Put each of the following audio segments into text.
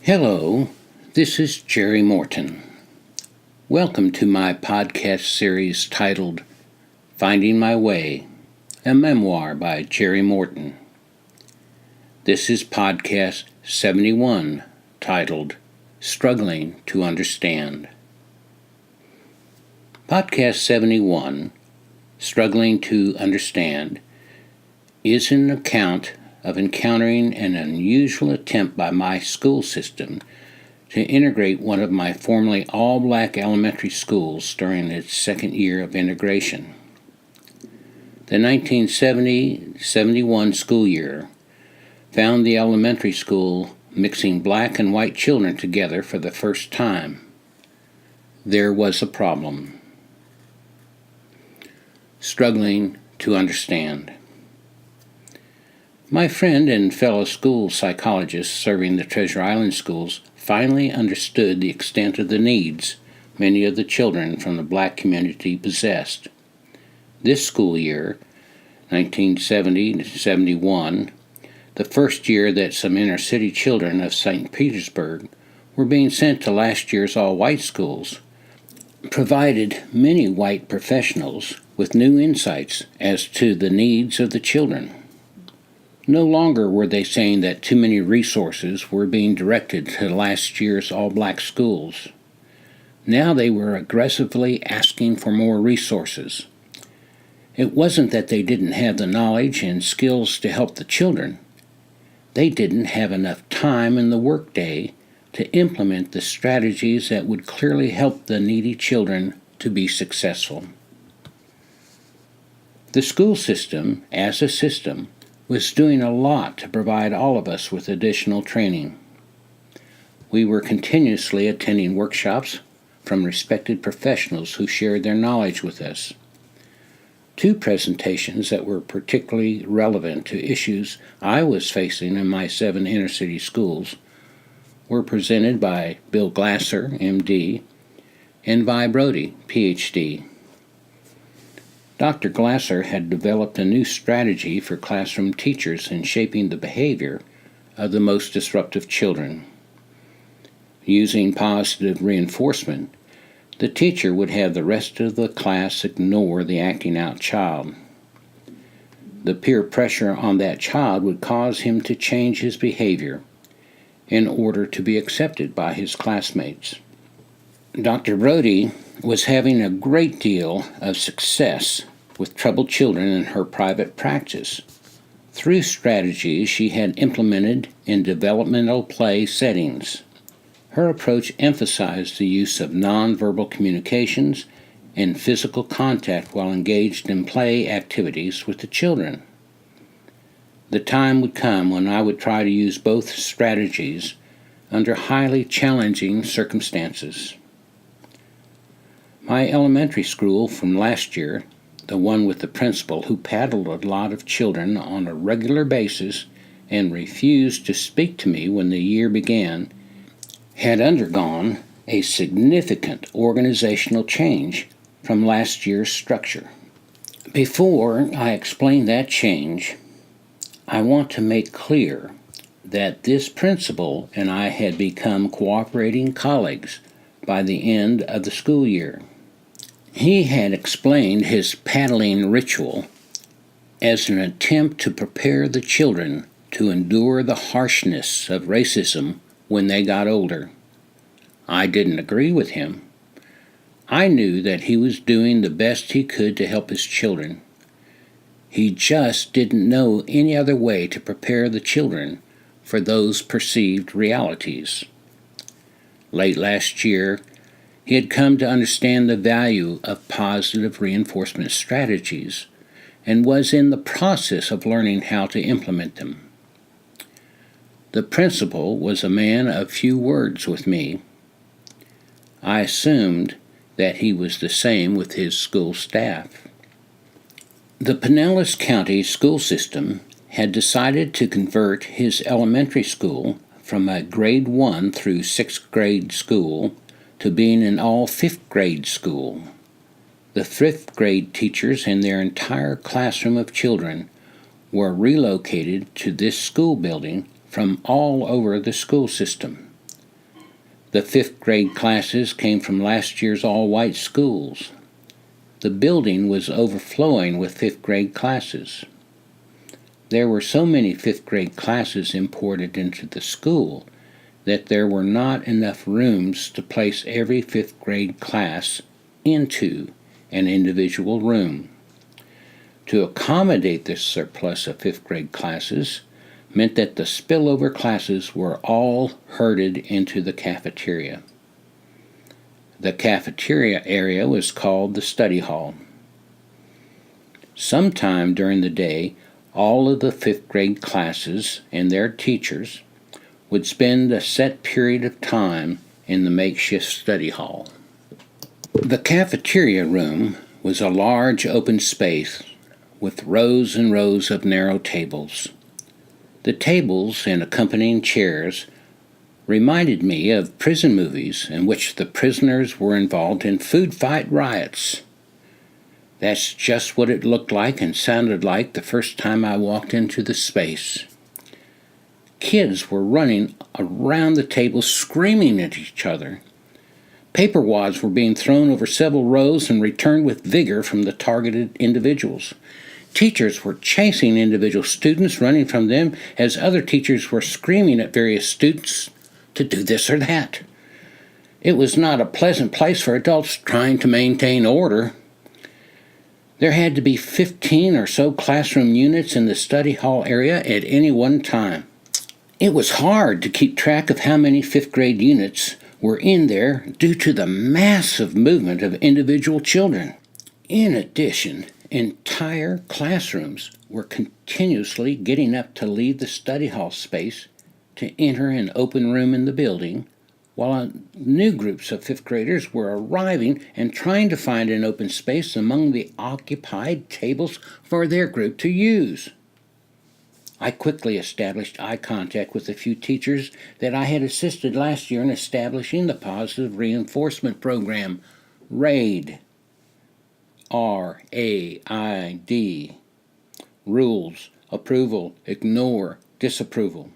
Hello, this is Jerry Morton. Welcome to my podcast series titled Finding My Way, a memoir by Jerry Morton. This is podcast 71, titled Struggling to Understand. Podcast 71, Struggling to Understand, is an account of encountering an unusual attempt by my school system to integrate one of my formerly all-black elementary schools during its second year of integration. The 1970-71 school year found the elementary school mixing black and white children together for the first time. There was a problem. Struggling to understand. My friend and fellow school psychologist serving the Treasure Island schools finally understood the extent of the needs many of the children from the black community possessed. This school year, 1970-71, the first year that some inner-city children of St. Petersburg were being sent to last year's all-white schools, provided many white professionals with new insights as to the needs of the children. No longer were they saying that too many resources were being directed to last year's all-black schools. Now they were aggressively asking for more resources. It wasn't that they didn't have the knowledge and skills to help the children. They didn't have enough time in the workday to implement the strategies that would clearly help the needy children to be successful. The school system, as a system, was doing a lot to provide all of us with additional training. We were continuously attending workshops from respected professionals who shared their knowledge with us. Two presentations that were particularly relevant to issues I was facing in my 7 inner-city schools were presented by Bill Glasser, M.D., and Vi Brody, Ph.D. Dr. Glasser had developed a new strategy for classroom teachers in shaping the behavior of the most disruptive children. Using positive reinforcement, the teacher would have the rest of the class ignore the acting out child. The peer pressure on that child would cause him to change his behavior in order to be accepted by his classmates. Dr. Brody was having a great deal of success with troubled children in her private practice through strategies she had implemented in developmental play settings. Her approach emphasized the use of nonverbal communications and physical contact while engaged in play activities with the children. The time would come when I would try to use both strategies under highly challenging circumstances. My elementary school from last year, the one with the principal who paddled a lot of children on a regular basis and refused to speak to me when the year began, had undergone a significant organizational change from last year's structure. Before I explain that change, I want to make clear that this principal and I had become cooperating colleagues by the end of the school year. He had explained his paddling ritual as an attempt to prepare the children to endure the harshness of racism when they got older. I didn't agree with him. I knew that he was doing the best he could to help his children. He just didn't know any other way to prepare the children for those perceived realities. Late last year, he had come to understand the value of positive reinforcement strategies and was in the process of learning how to implement them. The principal was a man of few words with me. I assumed that he was the same with his school staff. The Pinellas County school system had decided to convert his elementary school from a grade 1 through 6th grade school to being an all 5th grade school. The 5th grade teachers and their entire classroom of children were relocated to this school building from all over the school system. The fifth grade classes came from last year's all-white schools. The building was overflowing with fifth grade classes. There were so many fifth grade classes imported into the school that there were not enough rooms to place every fifth grade class into an individual room. To accommodate this surplus of fifth grade classes meant that the spillover classes were all herded into the cafeteria. The cafeteria area was called the study hall. Sometime during the day, all of the fifth grade classes and their teachers would spend a set period of time in the makeshift study hall. The cafeteria room was a large open space with rows and rows of narrow tables. The tables and accompanying chairs reminded me of prison movies in which the prisoners were involved in food fight riots. That's just what it looked like and sounded like the first time I walked into the space. Kids were running around the table screaming at each other. Paper wads were being thrown over several rows and returned with vigor from the targeted individuals. Teachers were chasing individual students, running from them, as other teachers were screaming at various students to do this or that. It was not a pleasant place for adults trying to maintain order. There had to be 15 or so classroom units in the study hall area at any one time. It was hard to keep track of how many fifth grade units were in there due to the massive movement of individual children. In addition, entire classrooms were continuously getting up to leave the study hall space to enter an open room in the building, while new groups of fifth graders were arriving and trying to find an open space among the occupied tables for their group to use. I quickly established eye contact with a few teachers that I had assisted last year in establishing the Positive Reinforcement Program, RAID. R-A-I-D. Rules, approval, ignore, disapproval.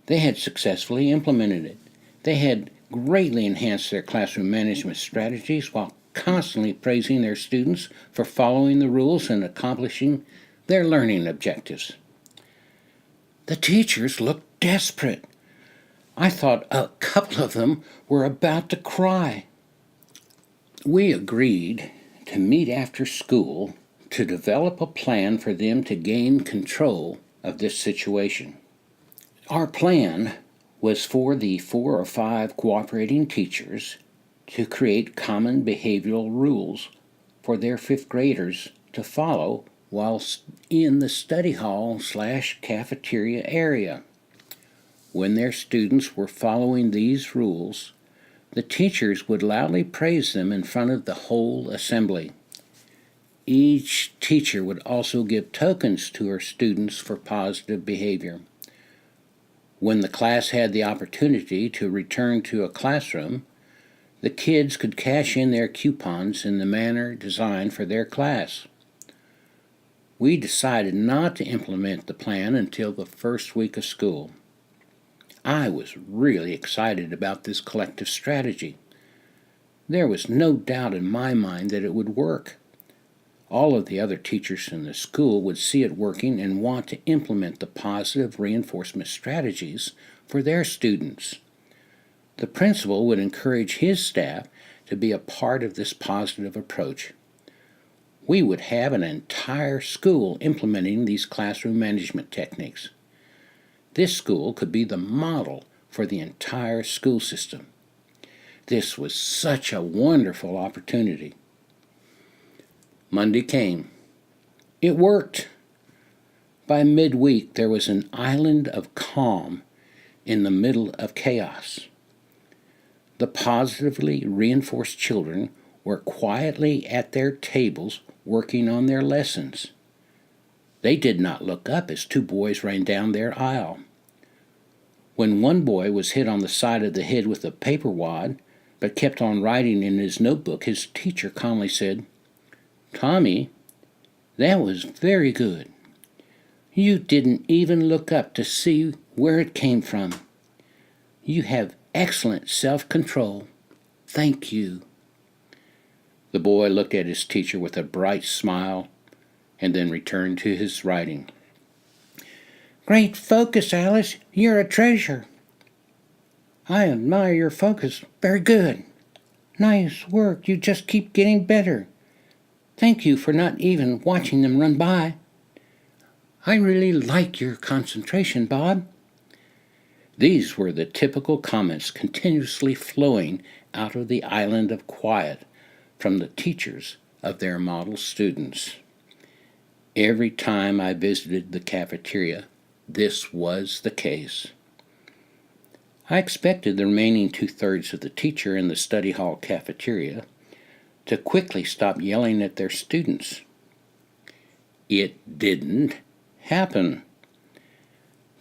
They had successfully implemented it. They had greatly enhanced their classroom management strategies while constantly praising their students for following the rules and accomplishing their learning objectives. The teachers looked desperate. I thought a couple of them were about to cry. We agreed to meet after school to develop a plan for them to gain control of this situation. Our plan was for the 4 or 5 cooperating teachers to create common behavioral rules for their fifth graders to follow while in the study hall/cafeteria area. When their students were following these rules, the teachers would loudly praise them in front of the whole assembly. Each teacher would also give tokens to her students for positive behavior. When the class had the opportunity to return to a classroom, the kids could cash in their coupons in the manner designed for their class. We decided not to implement the plan until the first week of school. I was really excited about this collective strategy. There was no doubt in my mind that it would work. All of the other teachers in the school would see it working and want to implement the positive reinforcement strategies for their students. The principal would encourage his staff to be a part of this positive approach. We would have an entire school implementing these classroom management techniques. This school could be the model for the entire school system. This was such a wonderful opportunity. Monday came. It worked. By midweek, there was an island of calm in the middle of chaos. The positively reinforced children were quietly at their tables working on their lessons. They did not look up as 2 boys ran down their aisle. When one boy was hit on the side of the head with a paper wad, but kept on writing in his notebook, his teacher calmly said, "Tommy, that was very good. You didn't even look up to see where it came from. You have excellent self-control. Thank you." The boy looked at his teacher with a bright smile and then returned to his writing. "Great focus, Alice. You're a treasure." "I admire your focus. Very good." "Nice work. You just keep getting better." "Thank you for not even watching them run by." "I really like your concentration, Bob." These were the typical comments continuously flowing out of the island of quiet from the teachers of their model students. Every time I visited the cafeteria, this was the case. I expected the remaining 2/3 of the teacher in the study hall cafeteria to quickly stop yelling at their students. It didn't happen.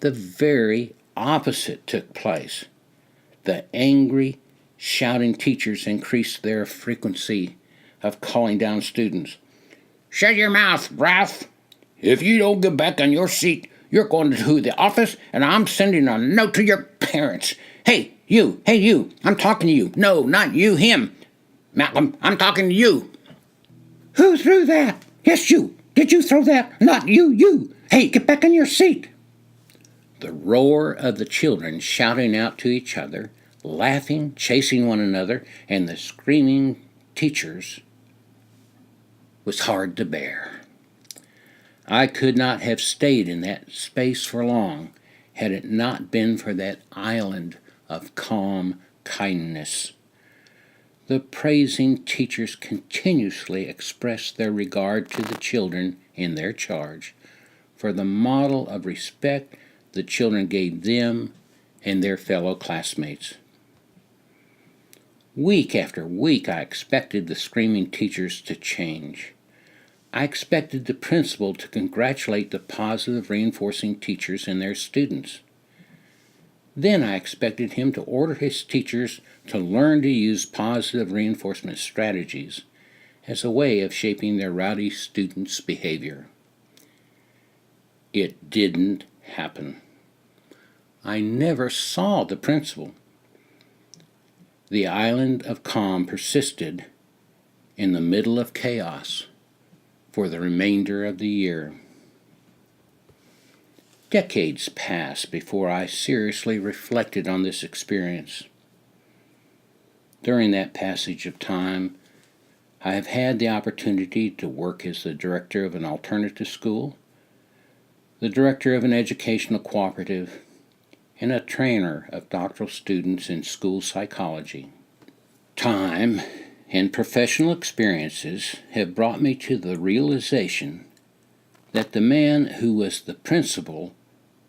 The very opposite took place. The angry, shouting teachers increased their frequency of calling down students. "Shut your mouth, Ralph! If you don't get back on your seat, you're going to the office, and I'm sending a note to your parents. Hey, you, I'm talking to you. No, not you, him. Malcolm, I'm talking to you." "Who threw that?" "Yes, you. Did you throw that?" "Not you. Hey, get back on your seat." The roar of the children shouting out to each other, laughing, chasing one another, and the screaming teachers was hard to bear. I could not have stayed in that space for long had it not been for that island of calm kindness. The praising teachers continuously expressed their regard to the children in their charge for the model of respect the children gave them and their fellow classmates. Week after week, I expected the screaming teachers to change. I expected the principal to congratulate the positive reinforcing teachers and their students. Then I expected him to order his teachers to learn to use positive reinforcement strategies as a way of shaping their rowdy students' behavior. It didn't happen. I never saw the principal. The island of calm persisted in the middle of chaos for the remainder of the year. Decades passed before I seriously reflected on this experience. During that passage of time, I have had the opportunity to work as the director of an alternative school, the director of an educational cooperative, and a trainer of doctoral students in school psychology. Time and professional experiences have brought me to the realization that the man who was the principal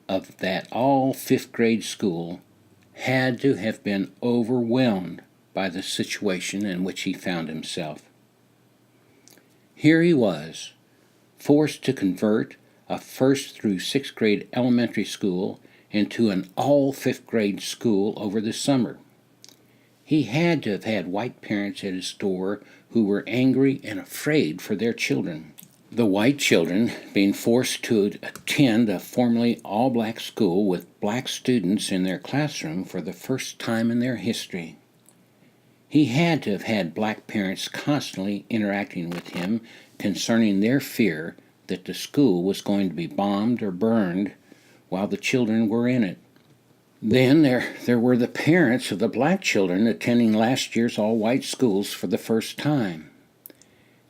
of that all fifth grade school had to have been overwhelmed by the situation in which he found himself. Here he was, forced to convert a first through sixth grade elementary school into an all fifth grade school over the summer. He had to have had white parents at his door who were angry and afraid for their children. The white children being forced to attend a formerly all-black school with black students in their classroom for the first time in their history. He had to have had black parents constantly interacting with him concerning their fear that the school was going to be bombed or burned while the children were in it. Then there were the parents of the black children attending last year's all-white schools for the first time.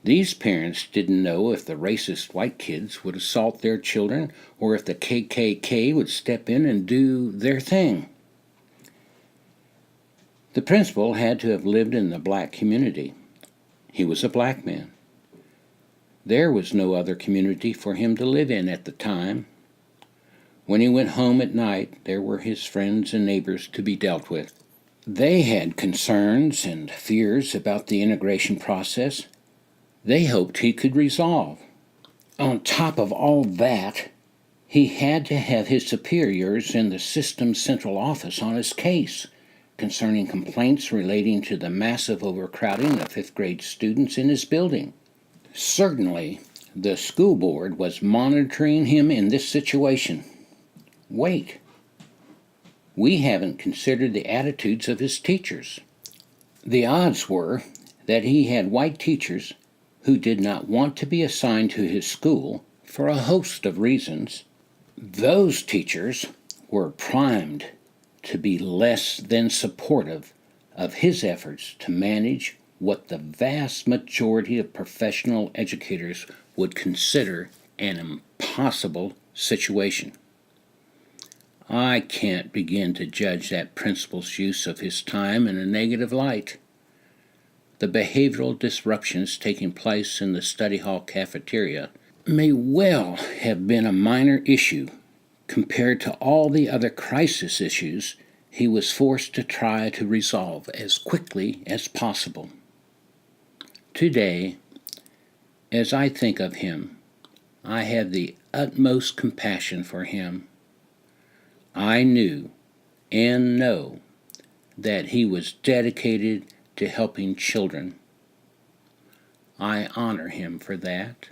These parents didn't know if the racist white kids would assault their children or if the KKK would step in and do their thing. The principal had to have lived in the black community. He was a black man. There was no other community for him to live in at the time. When he went home at night, there were his friends and neighbors to be dealt with. They had concerns and fears about the integration process they hoped he could resolve. On top of all that, he had to have his superiors in the system's central office on his case concerning complaints relating to the massive overcrowding of fifth grade students in his building. Certainly, the school board was monitoring him in this situation. Wait. We haven't considered the attitudes of his teachers. The odds were that he had white teachers who did not want to be assigned to his school for a host of reasons. Those teachers were primed to be less than supportive of his efforts to manage what the vast majority of professional educators would consider an impossible situation. I can't begin to judge that principal's use of his time in a negative light. The behavioral disruptions taking place in the study hall cafeteria may well have been a minor issue compared to all the other crisis issues he was forced to try to resolve as quickly as possible. Today, as I think of him, I have the utmost compassion for him. I knew and know that he was dedicated to helping children. I honor him for that.